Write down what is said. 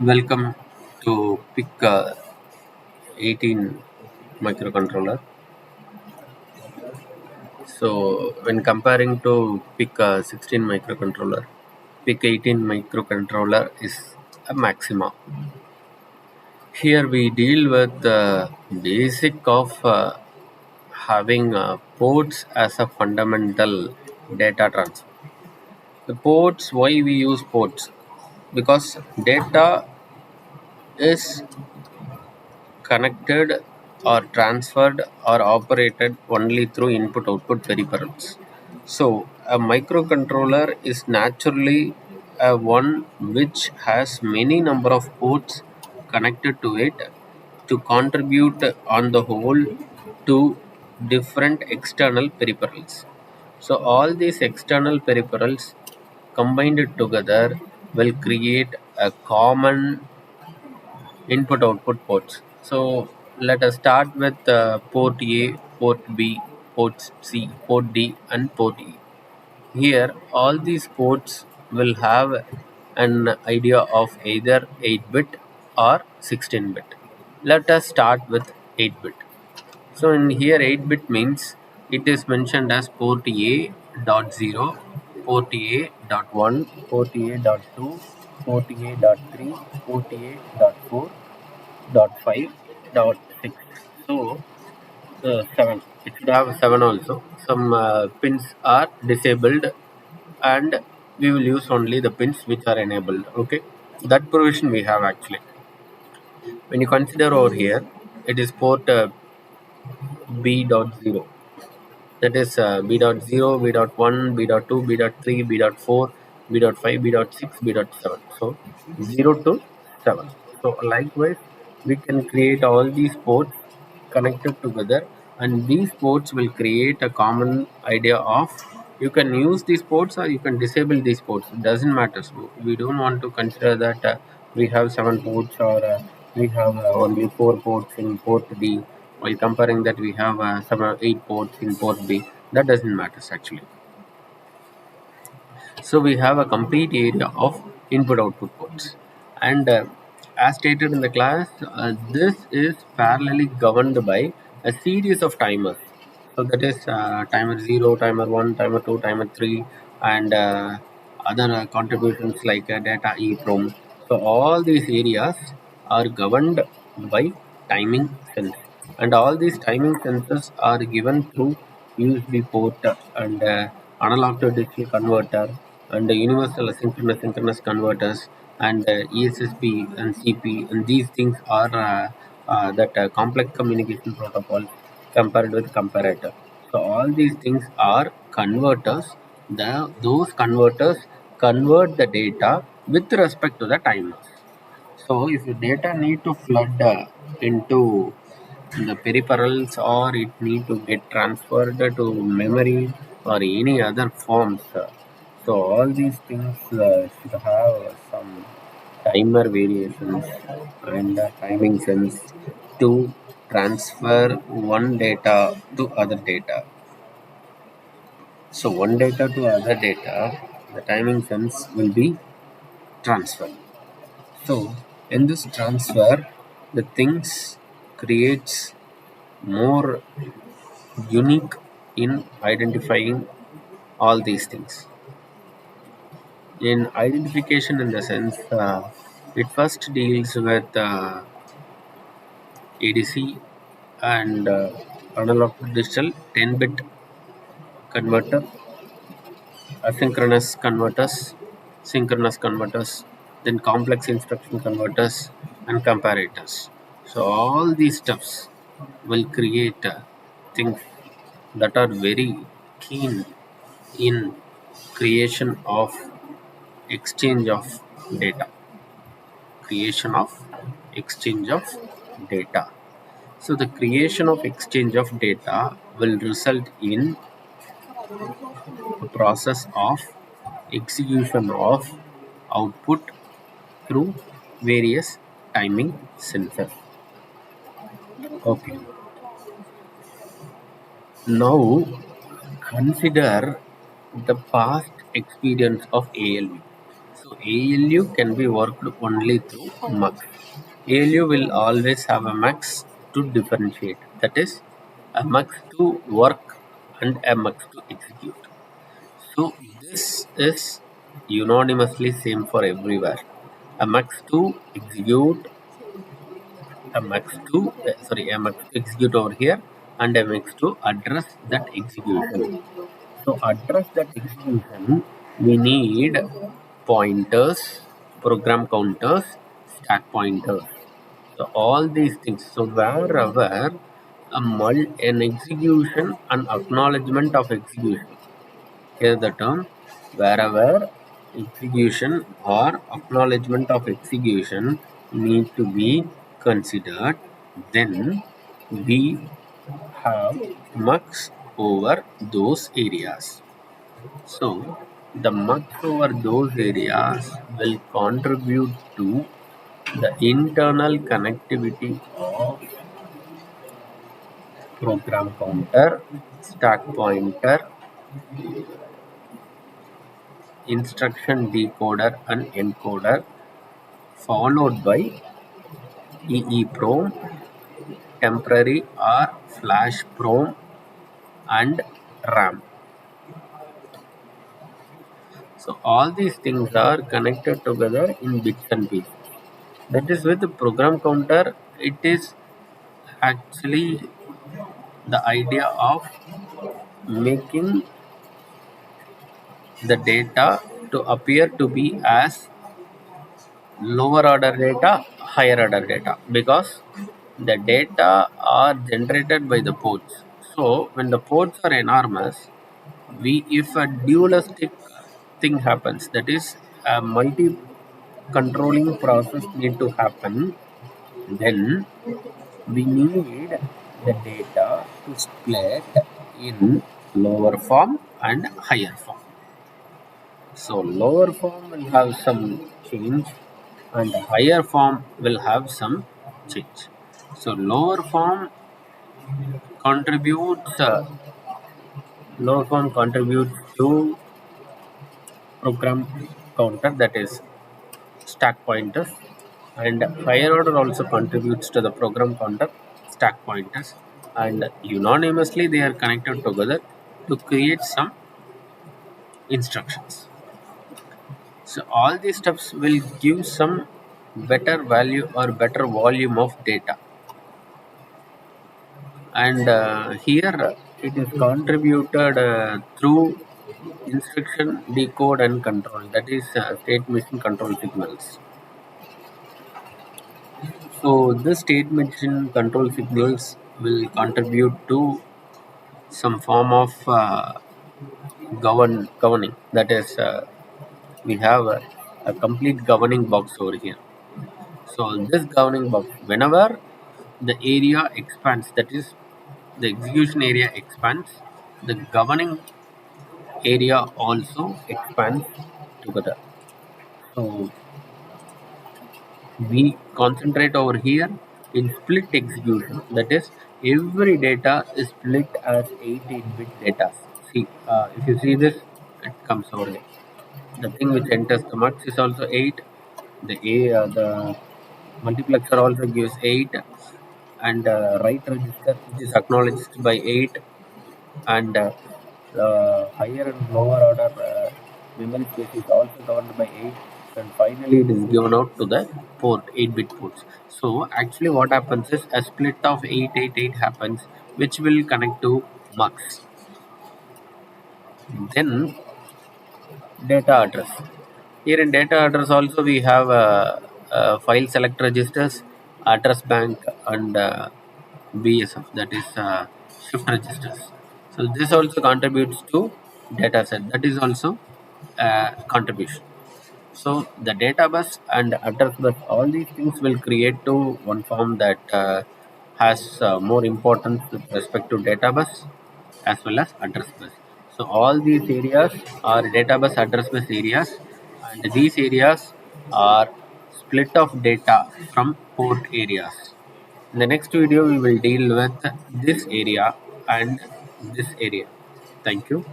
Welcome to PIC 18 microcontroller. So, when comparing to PIC 16 microcontroller, PIC 18 microcontroller is a maxima. Here we deal with the basic of having ports as a fundamental data transfer. The ports, why we use ports? Because data is connected or transferred or operated only through input output peripherals. So a microcontroller is naturally a one which has many number of ports connected to it to contribute on the whole to different external peripherals. So all these external peripherals combined together will create a common input output ports. So let us start with port A, port B, port C, port D, and port E. Here, all these ports will have an idea of either 8-bit or 16-bit. Let us start with 8-bit. So in here 8-bit means it is mentioned as port A dot 0, port A dot 1, port A dot 2, port A dot 3, port A dot 4, dot 5, dot 6. So 7. It should have 7 also. Some pins are disabled and we will use only the pins which are enabled. Okay, that provision we have actually. When you consider over here, it is port B dot 0. That is B dot 0, B dot 1, B dot 2, B dot 3, B dot 4, B dot 5, B dot 6, B dot 7. So 0 to 7. So likewise, we can create all these ports connected together, and these ports will create a common idea of you can use these ports or you can disable these ports. It doesn't matter. So we don't want to consider that we have 7 ports or we have only 4 ports in port D, while comparing that we have 8 ports in port B. That doesn't matter actually. So we have a complete area of input output ports, and as stated in the class, this is parallelly governed by a series of timers. So that is timer 0, timer 1, timer 2, timer 3, and other contributions like data EEPROM. So all these areas are governed by timing sense, and all these timing sensors are given through USB port and analog to digital converter and the universal asynchronous synchronous converters and ESSP and CP, and these things are that complex communication protocols compared with comparator. So all these things are converters. Those converters convert the data with respect to the timers. So if the data need to flood into the peripherals or it need to get transferred to memory or any other forms, so all these things should have some timer variations and timing sense to transfer one data to other data. So one data to other data, the timing sense will be transfer. So in this transfer, the things creates more unique in identifying all these things. In identification, in the sense, it first deals with ADC and analog to digital 10-bit converter, asynchronous converters, synchronous converters, then complex instruction converters and comparators. So all these stuffs will create things that are very keen in creation of exchange of data. Creation of exchange of data. So the creation of exchange of data will result in a process of execution of output through various timing sensors. Okay. Now consider the past experience of ALU. So ALU can be worked only through mux. ALU will always have a mux to differentiate. That is a mux to work and a mux to execute. So this is unanimously same for everywhere. A mux to execute, a mux to execute over here, and a mux to address that execution. So address that execution, we need pointers, program counters, stack pointers. So all these things. So wherever an execution and acknowledgement of execution. Here the term wherever execution or acknowledgement of execution need to be considered, then we have mux over those areas. So the mux over those areas will contribute to the internal connectivity of program counter, stack pointer, instruction decoder and encoder, followed by EEPROM, temporary or flash PROM, and RAM. So all these things are connected together in bits and pieces. That is with the program counter, it is actually the idea of making the data to appear to be as lower order data, higher order data, because the data are generated by the ports. So when the ports are enormous, we if a dualistic thing happens, that is a multi controlling process need to happen, then we need the data to split in lower form and higher form. So lower form will have some change and higher form will have some change. So contributes lower form contributes to program counter, that is stack pointers, and higher order also contributes to the program counter, stack pointers, and unanimously they are connected together to create some instructions. So all these steps will give some better value or better volume of data, and here it is contributed through instruction decode and control, that is state machine control signals. So the state machine control signals will contribute to some form of governing, that is we have a complete governing box over here. So this governing box, whenever the area expands, that is the execution area expands, the governing area also expands together. So we concentrate over here in split execution. That is, every data is split as 8 bit data. See, if you see this, it comes over here. The thing which enters the mux is also 8. The multiplexer also gives 8, and write register which is acknowledged by 8, and higher and lower order memory space is also governed by 8, and finally it is given out to the port, 8-bit ports. So actually what happens is a split of 888 happens, which will connect to mux. Then data address. Here in data address also we have file select registers, address bank, and BSF, that is shift registers. So this also contributes to data set. That is also contribution. So the data bus and address bus, all these things will create to one form that has more importance with respect to data bus as well as address bus. So all these areas are data bus, address bus areas, and these areas are split of data from port areas. In the next video, we will deal with this area and this area. Thank you.